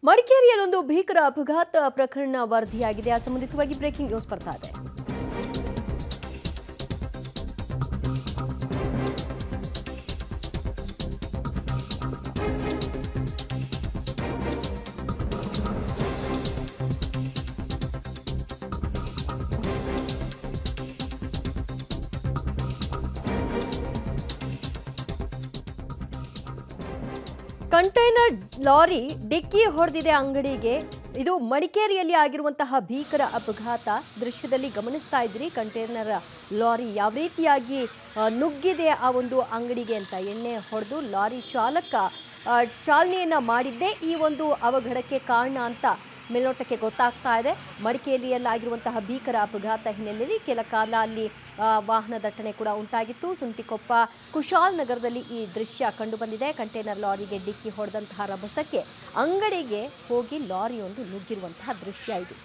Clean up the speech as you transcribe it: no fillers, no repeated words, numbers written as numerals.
ಮಡಿಕೇರಿಯಲ್ಲೊಂದು ಭೀಕರ ಅಪಘಾತ ಪ್ರಕರಣ ವರದಿಯಾಗಿದೆ. ಆ ಸಂಬಂಧಿತವಾಗಿ ಬ್ರೇಕಿಂಗ್ ನ್ಯೂಸ್ ಬರ್ತಾ ಇದೆ. ಕಂಟೈನರ್ ಲಾರಿ ಡಿಕ್ಕಿ ಹೊಡೆದಿದೆ ಅಂಗಡಿಗೆ. ಇದು ಮಡಿಕೇರಿಯಲ್ಲಿ ಆಗಿರುವಂತಹ ಭೀಕರ ಅಪಘಾತ ದೃಶ್ಯದಲ್ಲಿ ಗಮನಿಸ್ತಾ ಇದ್ರಿ. ಕಂಟೈನರ್ ಲಾರಿ ಯಾವ ರೀತಿಯಾಗಿ ನುಗ್ಗಿದೆ ಆ ಒಂದು ಅಂಗಡಿಗೆ ಅಂತ. ಎಣ್ಣೆ ಹೊಡೆದು ಲಾರಿ ಚಾಲಕ ಚಾಲನೆಯನ್ನ ಮಾಡಿದ್ದೇ ಈ ಒಂದು ಅವಘಡಕ್ಕೆ ಕಾರಣ ಅಂತ ಮೇಲ್ನೋಟಕ್ಕೆ ಗೊತ್ತಾಗ್ತಾ ಇದೆ. ಮಡಿಕೇರಿಯಲ್ಲಾಗಿರುವಂತಹ ಭೀಕರ ಅಪಘಾತ ಹಿನ್ನೆಲೆಯಲ್ಲಿ ಕೆಲ ಕಾಲ ಅಲ್ಲಿ ವಾಹನ ದಟ್ಟಣೆ ಕೂಡ ಉಂಟಾಗಿತ್ತು. ಸುಂಟಿಕೊಪ್ಪ ಕುಶಾಲ್ ನಗರದಲ್ಲಿ ಈ ದೃಶ್ಯ ಕಂಡುಬಂದಿದೆ. ಕಂಟೈನರ್ ಲಾರಿಗೆ ಡಿಕ್ಕಿ ಹೊಡೆದಂತಹ ರಭಸಕ್ಕೆ ಅಂಗಡಿಗೆ ಹೋಗಿ ಲಾರಿಯೊಂದು ನುಗ್ಗಿರುವಂತಹ ದೃಶ್ಯ ಇದು.